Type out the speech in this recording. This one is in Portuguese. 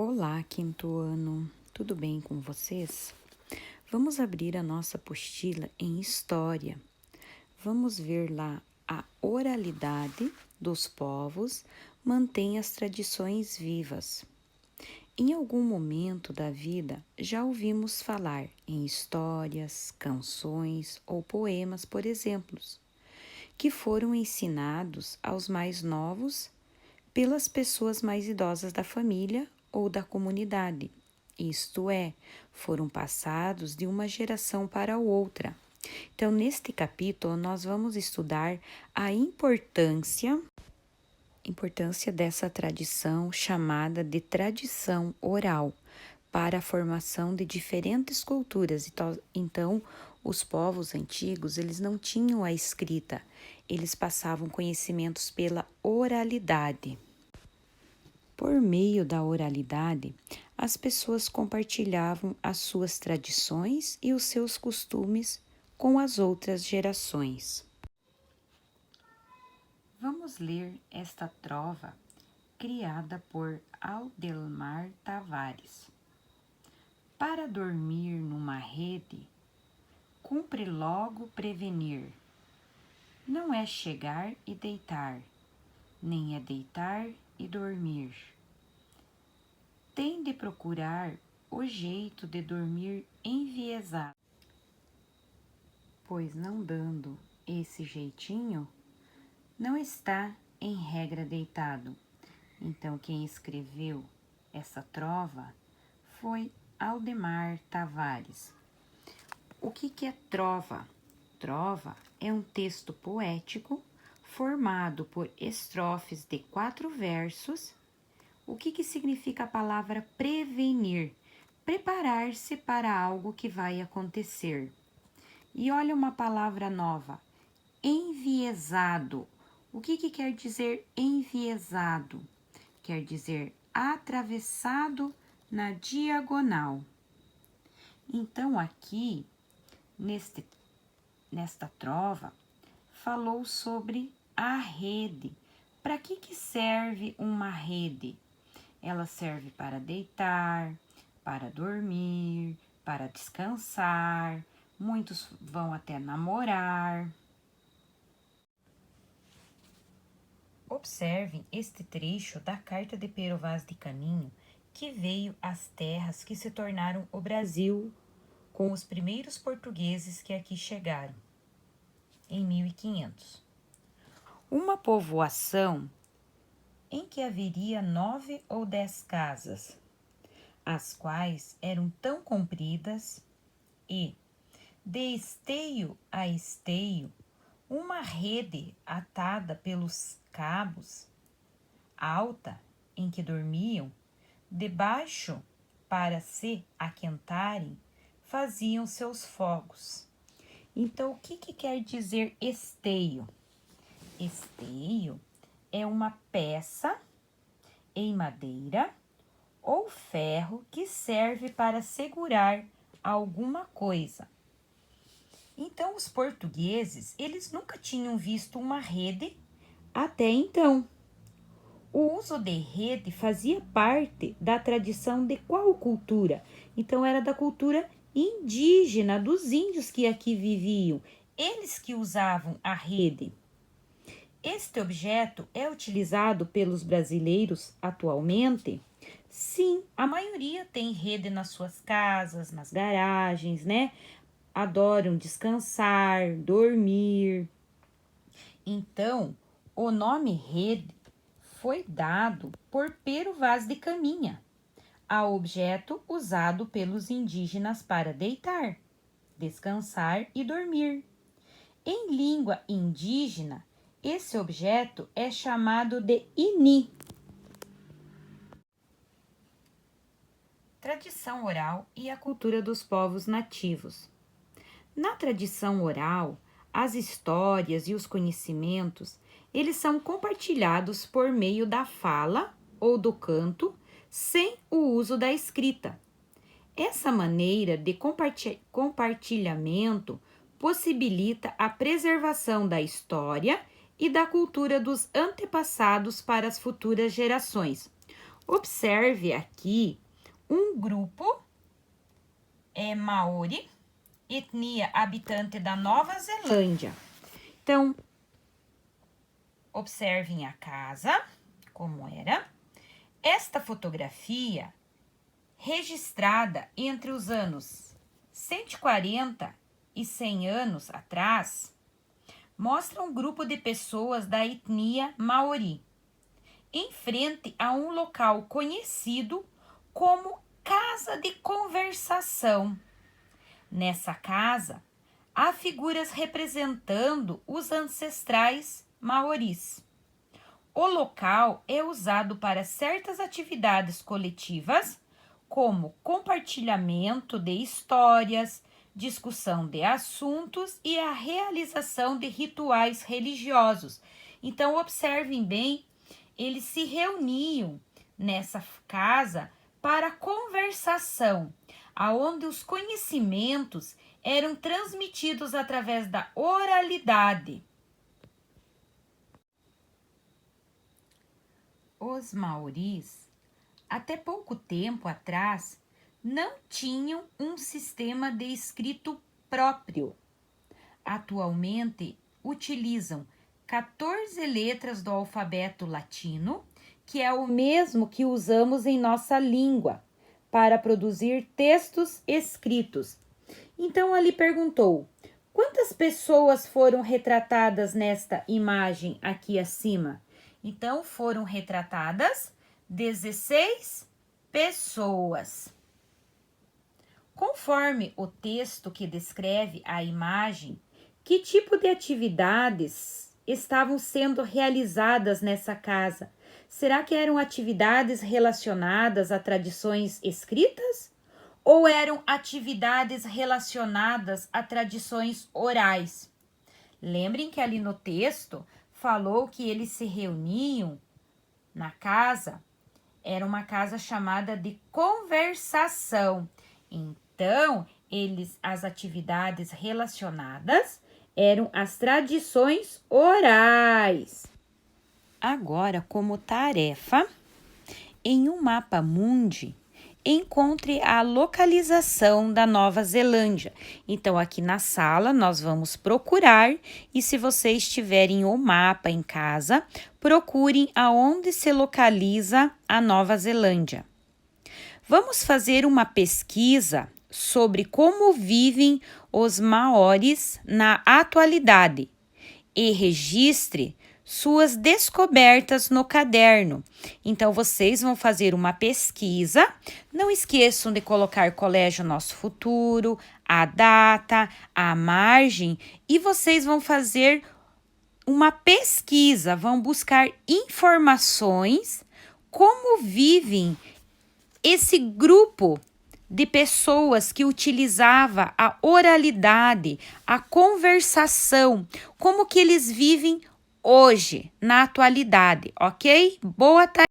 Olá, quinto ano, tudo bem com vocês? Vamos abrir a nossa apostila em História. Vamos ver lá a oralidade dos povos mantém as tradições vivas. Em algum momento da vida já ouvimos falar em histórias, canções ou poemas, por exemplo, que foram ensinados aos mais novos pelas pessoas mais idosas da família ou da comunidade. Isto é, foram passados de uma geração para outra. Então, neste capítulo, nós vamos estudar a importância dessa tradição chamada de tradição oral para a formação de diferentes culturas. Então, os povos antigos, eles não tinham a escrita, eles passavam conhecimentos pela oralidade. Por meio da oralidade, as pessoas compartilhavam as suas tradições e os seus costumes com as outras gerações. Vamos ler esta trova criada por Aldemar Tavares. Para dormir numa rede, cumpre logo prevenir. Não é chegar e deitar, nem é deitar e dormir. Tem de procurar o jeito de dormir enviesado, pois não dando esse jeitinho, não está em regra deitado. Então, quem escreveu essa trova foi Aldemar Tavares. O que é trova? Trova é um texto poético formado por estrofes de 4 versos. O que significa a palavra prevenir? Preparar-se para algo que vai acontecer. E olha uma palavra nova, enviesado. O que quer dizer enviesado? Quer dizer atravessado na diagonal. Então, aqui, nesta trova, falou sobre a rede. Para que serve uma rede? Ela serve para deitar, para dormir, para descansar. Muitos vão até namorar. Observem este trecho da carta de Pero Vaz de Caminha, que veio às terras que se tornaram o Brasil com os primeiros portugueses que aqui chegaram, em 1500. Uma povoação em que haveria 9 ou 10 casas, as quais eram tão compridas e, de esteio a esteio, uma rede atada pelos cabos, alta, em que dormiam, debaixo, para se aquentarem, faziam seus fogos. Então, o que quer dizer esteio? Esteio é uma peça em madeira ou ferro que serve para segurar alguma coisa. Então, os portugueses, eles nunca tinham visto uma rede até então. O uso de rede fazia parte da tradição de qual cultura? Então, era da cultura indígena, dos índios que aqui viviam. Eles que usavam a rede. Este objeto é utilizado pelos brasileiros atualmente? Sim, a maioria tem rede nas suas casas, nas garagens, né? Adoram descansar, dormir. Então, o nome rede foi dado por Pero Vaz de Caminha, ao objeto usado pelos indígenas para deitar, descansar e dormir. Em língua indígena, esse objeto é chamado de ini. Tradição oral e a cultura dos povos nativos. Na tradição oral, as histórias e os conhecimentos, eles são compartilhados por meio da fala ou do canto, sem o uso da escrita. Essa maneira de compartilhamento possibilita a preservação da história e da cultura dos antepassados para as futuras gerações. Observe aqui um grupo Maori, etnia habitante da Nova Zelândia. Então, observem a casa, como era. Esta fotografia, registrada entre os anos 140 e 100 anos atrás, mostra um grupo de pessoas da etnia Maori, em frente a um local conhecido como Casa de Conversação. Nessa casa, há figuras representando os ancestrais maoris. O local é usado para certas atividades coletivas, como compartilhamento de histórias, discussão de assuntos e a realização de rituais religiosos. Então, observem bem, eles se reuniam nessa casa para conversação, aonde os conhecimentos eram transmitidos através da oralidade. Os maoris, até pouco tempo atrás, não tinham um sistema de escrito próprio. Atualmente, utilizam 14 letras do alfabeto latino, que é o mesmo que usamos em nossa língua, para produzir textos escritos. Então, ali perguntou, quantas pessoas foram retratadas nesta imagem aqui acima? Então, foram retratadas 16 pessoas. Conforme o texto que descreve a imagem, que tipo de atividades estavam sendo realizadas nessa casa? Será que eram atividades relacionadas a tradições escritas? Ou eram atividades relacionadas a tradições orais? Lembrem que ali no texto falou que eles se reuniam na casa, era uma casa chamada de conversação. Então, as atividades relacionadas eram as tradições orais. Agora, como tarefa, em um mapa mundi, encontre a localização da Nova Zelândia. Então, aqui na sala, nós vamos procurar e se vocês tiverem o mapa em casa, procurem aonde se localiza a Nova Zelândia. Vamos fazer uma pesquisa sobre como vivem os maoris na atualidade e registre suas descobertas no caderno. Então, vocês vão fazer uma pesquisa. Não esqueçam de colocar Colégio Nosso Futuro, a data, a margem e vocês vão fazer uma pesquisa, vão buscar informações como vivem esse grupo de pessoas que utilizava a oralidade, a conversação, como que eles vivem hoje, na atualidade, ok? Boa tarde!